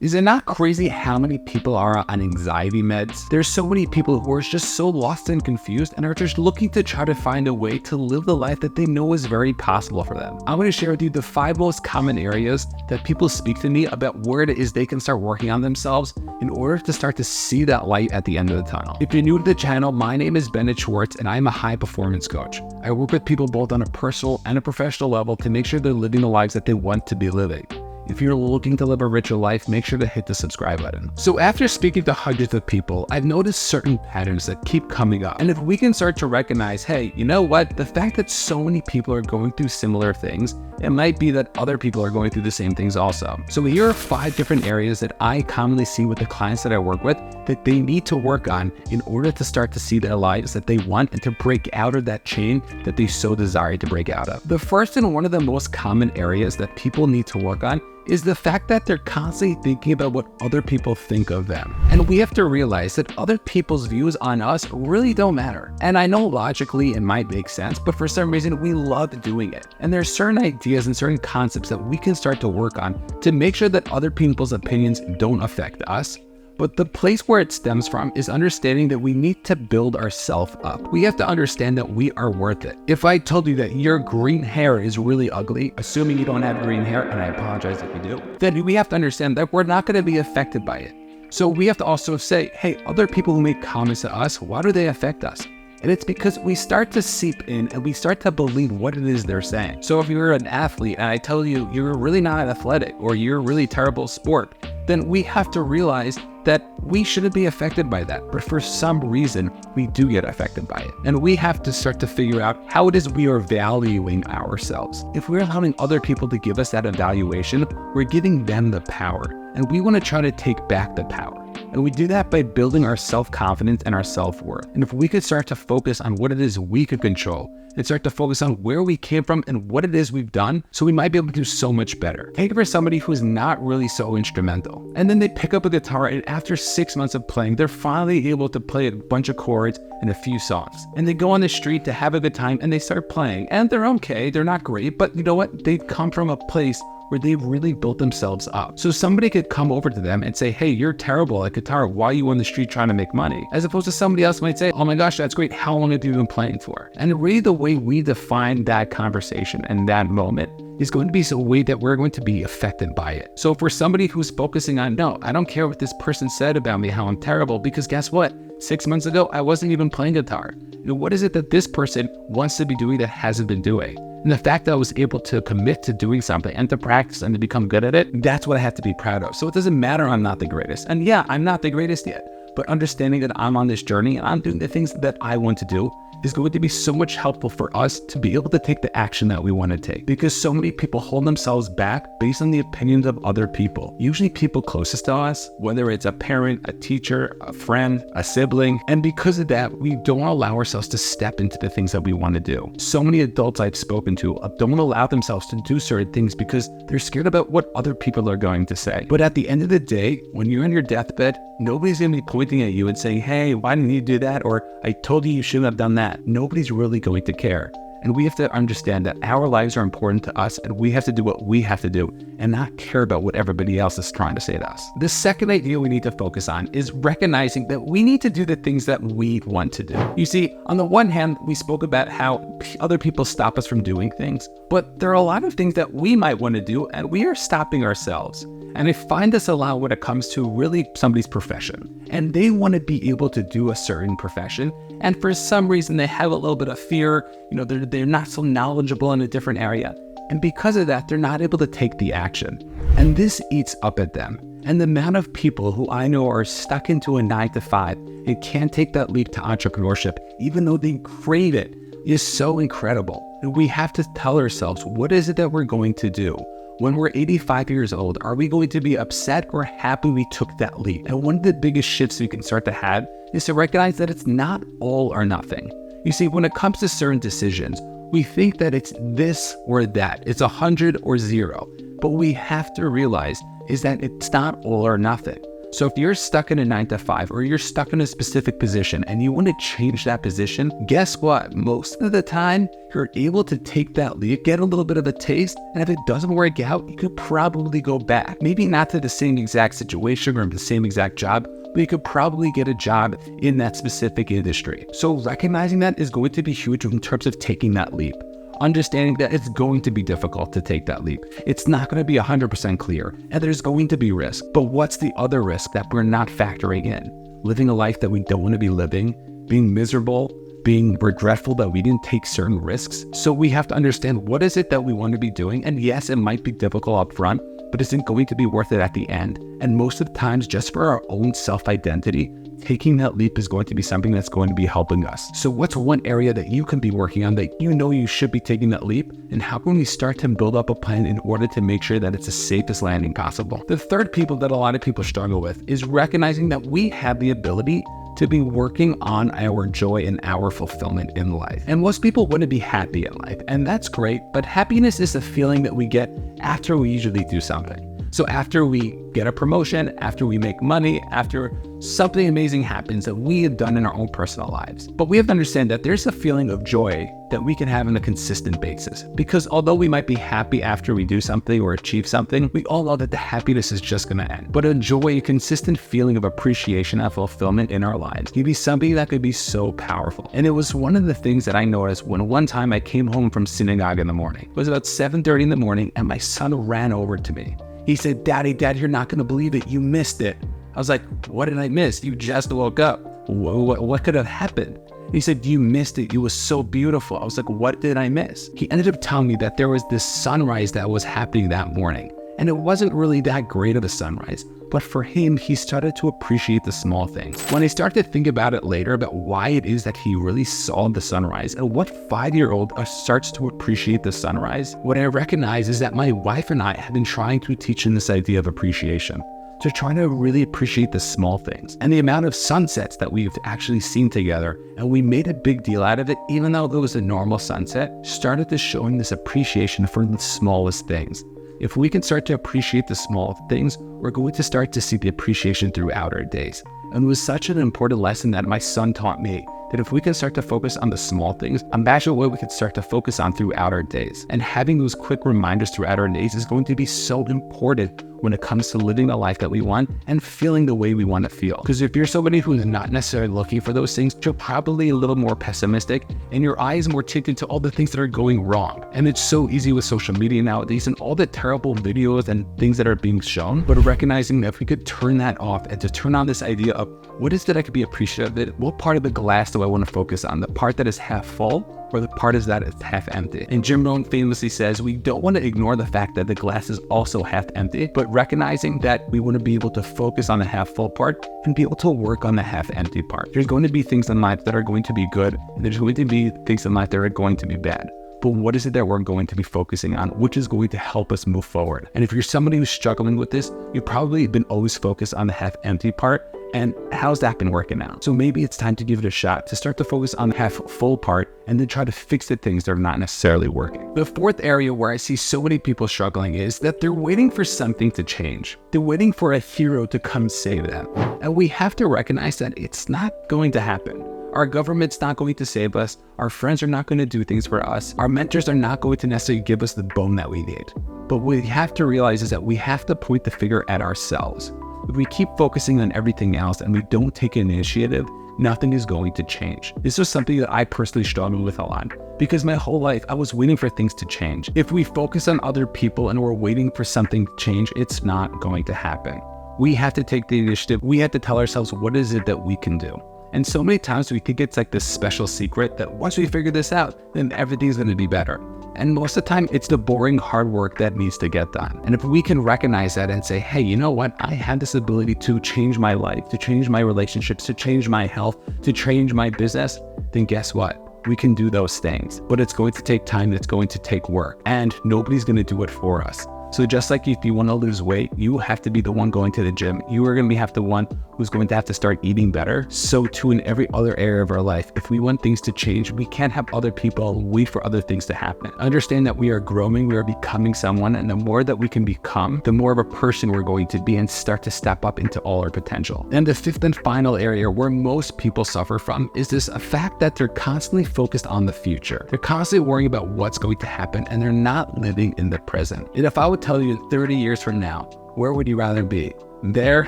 Is it not crazy how many people are on anxiety meds? There's so many people who are just so lost and confused and are just looking to try to find a way to live the life that they know is very possible for them. I'm going to share with you the 5 most common areas that people speak to me about where it is they can start working on themselves in order to start to see that light at the end of the tunnel. If you're new to the channel, my name is Bennett Schwartz and I'm a high performance coach. I work with people both on a personal and a professional level to make sure they're living the lives that they want to be living. If you're looking to live a richer life, make sure to hit the subscribe button. So after speaking to hundreds of people, I've noticed certain patterns that keep coming up. And if we can start to recognize, hey, you know what? The fact that so many people are going through similar things, it might be that other people are going through the same things also. So here are 5 different areas that I commonly see with the clients that I work with that they need to work on in order to start to see their lives that they want and to break out of that chain that they so desire to break out of. The first and one of the most common areas that people need to work on is the fact that they're constantly thinking about what other people think of them. And we have to realize that other people's views on us really don't matter. And I know logically it might make sense, but for some reason we love doing it. And there's certain ideas and certain concepts that we can start to work on to make sure that other people's opinions don't affect us. But the place where it stems from is understanding that we need to build ourselves up. We have to understand that we are worth it. If I told you that your green hair is really ugly, assuming you don't have green hair, and I apologize if you do, then we have to understand that we're not going to be affected by it. So we have to also say, hey, other people who make comments to us, why do they affect us? And it's because we start to seep in and we start to believe what it is they're saying. So if you're an athlete and I tell you you're really not athletic or you're a really terrible sport, then we have to realize that we shouldn't be affected by that. But for some reason, we do get affected by it. And we have to start to figure out how it is we are valuing ourselves. If we're allowing other people to give us that evaluation, we're giving them the power. And we want to try to take back the power. And we do that by building our self-confidence and our self-worth. And if we could start to focus on what it is we could control and start to focus on where we came from and what it is we've done, so we might be able to do so much better. Take it for somebody who's not really so instrumental. And then they pick up a guitar and after 6 months of playing, they're finally able to play a bunch of chords and a few songs. And they go on the street to have a good time and they start playing. And they're okay, they're not great, but you know what? They come from a place where they've really built themselves up. So somebody could come over to them and say, hey, you're terrible at guitar. Why are you on the street trying to make money? As opposed to somebody else might say, oh my gosh, that's great. How long have you been playing for? And really the way we define that conversation and that moment is going to be a way that we're going to be affected by it. So for somebody who's focusing on, no, I don't care what this person said about me, how I'm terrible, because guess what? 6 months ago, I wasn't even playing guitar. You know, what is it that this person wants to be doing that hasn't been doing? And the fact that I was able to commit to doing something and to practice and to become good at it, that's what I have to be proud of. So it doesn't matter I'm not the greatest. And yeah, I'm not the greatest yet, but understanding that I'm on this journey and I'm doing the things that I want to do is going to be so much helpful for us to be able to take the action that we want to take. Because so many people hold themselves back based on the opinions of other people, usually people closest to us, whether it's a parent, a teacher, a friend, a sibling. And because of that, we don't allow ourselves to step into the things that we want to do. So many adults I've spoken to don't allow themselves to do certain things because they're scared about what other people are going to say. But at the end of the day, when you're on your deathbed, nobody's going to be pointing at you and saying, hey, why didn't you do that? Or I told you you shouldn't have done that. Nobody's really going to care. And we have to understand that our lives are important to us and we have to do what we have to do and not care about what everybody else is trying to say to us. The second idea we need to focus on is recognizing that we need to do the things that we want to do. You see, on the one hand, we spoke about how other people stop us from doing things, but there are a lot of things that we might want to do and we are stopping ourselves. And I find this a lot when it comes to really somebody's profession. And they want to be able to do a certain profession. And for some reason, they have a little bit of fear. You know, they're not so knowledgeable in a different area. And because of that, they're not able to take the action. And this eats up at them. And the amount of people who I know are stuck into a 9-to-5 and can't take that leap to entrepreneurship, even though they crave it, is so incredible. And we have to tell ourselves, what is it that we're going to do? When we're 85 years old, are we going to be upset or happy we took that leap? And one of the biggest shifts we can start to have is to recognize that it's not all or nothing. You see, when it comes to certain decisions, we think that it's this or that. It's 100 or 0. But what we have to realize is that it's not all or nothing. So if you're stuck in a 9 to 5 or you're stuck in a specific position and you want to change that position, guess what? Most of the time, you're able to take that leap, get a little bit of a taste, and if it doesn't work out, you could probably go back. Maybe not to the same exact situation or the same exact job, but you could probably get a job in that specific industry. So recognizing that is going to be huge in terms of taking that leap. Understanding that it's going to be difficult to take that leap. It's not going to be 100% clear, and there's going to be risk. But what's the other risk that we're not factoring in? Living a life that we don't want to be living, being miserable, being regretful that we didn't take certain risks. So we have to understand, what is it that we want to be doing? And yes, it might be difficult up front, but is it going to be worth it at the end? And most of the times, just for our own self-identity, taking that leap is going to be something that's going to be helping us. So what's one area that you can be working on that you know you should be taking that leap? And how can we start to build up a plan in order to make sure that it's the safest landing possible? The third people that a lot of people struggle with is recognizing that we have the ability to be working on our joy and our fulfillment in life. And most people want to be happy in life, and that's great, but happiness is a feeling that we get after we usually do something. So after we get a promotion, after we make money, after something amazing happens that we have done in our own personal lives. But we have to understand that there's a feeling of joy that we can have on a consistent basis. Because although we might be happy after we do something or achieve something, we all know that the happiness is just going to end. But a joy, a consistent feeling of appreciation and fulfillment in our lives can be something that could be so powerful. And it was one of the things that I noticed when one time I came home from synagogue in the morning. It was about 7:30 in the morning, and my son ran over to me. He said, Daddy, you're not going to believe it. You missed it. I was like, what did I miss? You just woke up. What could have happened? He said, you missed it. It was so beautiful. I was like, what did I miss? He ended up telling me that there was this sunrise that was happening that morning. And it wasn't really that great of a sunrise. But for him, he started to appreciate the small things. When I started to think about it later, about why it is that he really saw the sunrise and what 5-year-old starts to appreciate the sunrise, what I recognize is that my wife and I have been trying to teach him this idea of appreciation, to try to really appreciate the small things and the amount of sunsets that we've actually seen together. And we made a big deal out of it, even though it was a normal sunset, started to showing this appreciation for the smallest things. If we can start to appreciate the small things, we're going to start to see the appreciation throughout our days. And it was such an important lesson that my son taught me, that if we can start to focus on the small things, imagine what we could start to focus on throughout our days. And having those quick reminders throughout our days is going to be so important when it comes to living the life that we want and feeling the way we want to feel. Because if you're somebody who is not necessarily looking for those things, you're probably a little more pessimistic and your eye is more tinted to all the things that are going wrong. And it's so easy with social media nowadays and all the terrible videos and things that are being shown, but recognizing that if we could turn that off and to turn on this idea of what is that I could be appreciative of, what part of the glass do I want to focus on? The part that is half full or the part is that it's half empty? And Jim Rohn famously says, we don't want to ignore the fact that the glass is also half empty, but recognizing that we want to be able to focus on the half full part and be able to work on the half empty part. There's going to be things in life that are going to be good, and there's going to be things in life that are going to be bad. But what is it that we're going to be focusing on, which is going to help us move forward? And if you're somebody who's struggling with this, you've probably been always focused on the half empty part. And how's that been working out? So maybe it's time to give it a shot, to start to focus on the half full part and then try to fix the things that are not necessarily working. The fourth area where I see so many people struggling is that they're waiting for something to change. They're waiting for a hero to come save them. And we have to recognize that it's not going to happen. Our government's not going to save us. Our friends are not going to do things for us. Our mentors are not going to necessarily give us the bone that we need. But what we have to realize is that we have to point the finger at ourselves. If we keep focusing on everything else and we don't take initiative, nothing is going to change. This was something that I personally struggled with a lot because my whole life I was waiting for things to change. If we focus on other people and we're waiting for something to change, it's not going to happen. We have to take the initiative. We have to tell ourselves, what is it that we can do? And so many times we think it's like this special secret that once we figure this out, then everything's going to be better. And most of the time, it's the boring hard work that needs to get done. And if we can recognize that and say, hey, you know what? I have this ability to change my life, to change my relationships, to change my health, to change my business, then guess what? We can do those things. But it's going to take time. It's going to take work. And nobody's going to do it for us. So just like if you want to lose weight, you have to be the one going to the gym. You are going to have the one who's going to have to start eating better. So too in every other area of our life, if we want things to change, we can't have other people wait for other things to happen. Understand that we are growing, we are becoming someone, and the more that we can become, the more of a person we're going to be and start to step up into all our potential. And the fifth and final area where most people suffer from is this a fact that they're constantly focused on the future. They're constantly worrying about what's going to happen and they're not living in the present. And if I would tell you 30 years from now, where would you rather be? There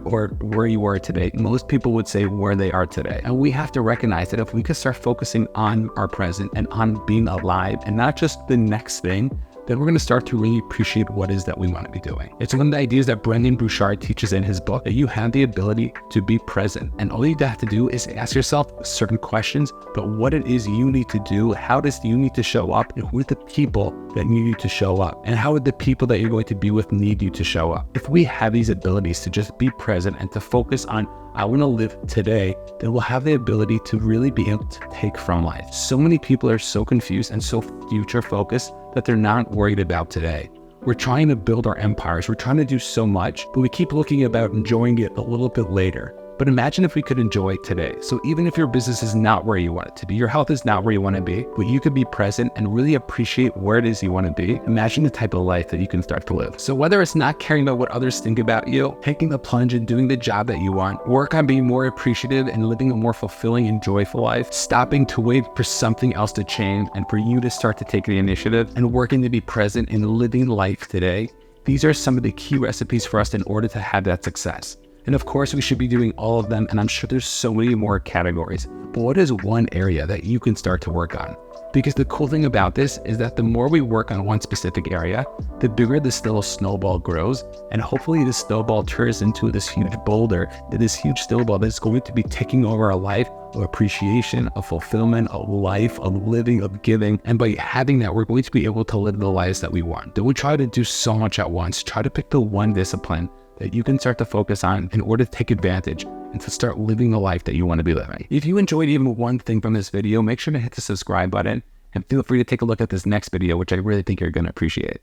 or where you are today? Most people would say where they are today. And we have to recognize that if we could start focusing on our present and on being alive and not just the next thing, then we're going to start to really appreciate what it is that we want to be doing. It's one of the ideas that Brendon Burchard teaches in his book, that you have the ability to be present. And all you have to do is ask yourself certain questions, but what it is you need to do, how does you need to show up, and who are the people that need you to show up, and how would the people that you're going to be with need you to show up. If we have these abilities to just be present and to focus on I want to live today, then we'll have the ability to really be able to take from life. So many people are so confused and so future focused that they're not worried about today. We're trying to build our empires. We're trying to do so much, but we keep looking about enjoying it a little bit later. But imagine if we could enjoy today. So even if your business is not where you want it to be, your health is not where you want to be, but you could be present and really appreciate where it is you want to be. Imagine the type of life that you can start to live. So whether it's not caring about what others think about you, taking the plunge and doing the job that you want, work on being more appreciative and living a more fulfilling and joyful life, stopping to wait for something else to change and for you to start to take the initiative and working to be present and living life today, these are some of the key recipes for us in order to have that success. And of course, we should be doing all of them, and I'm sure there's so many more categories. But what is one area that you can start to work on? Because the cool thing about this is that the more we work on one specific area, the bigger this little snowball grows, and hopefully this snowball turns into this huge boulder, this huge snowball that's going to be taking over a life of appreciation, of fulfillment, of life, of living, of giving. And by having that, we're going to be able to live the lives that we want. Don't try to do so much at once. Try to pick the one discipline that you can start to focus on in order to take advantage and to start living the life that you want to be living. If you enjoyed even one thing from this video, make sure to hit the subscribe button and feel free to take a look at this next video, which I really think you're going to appreciate.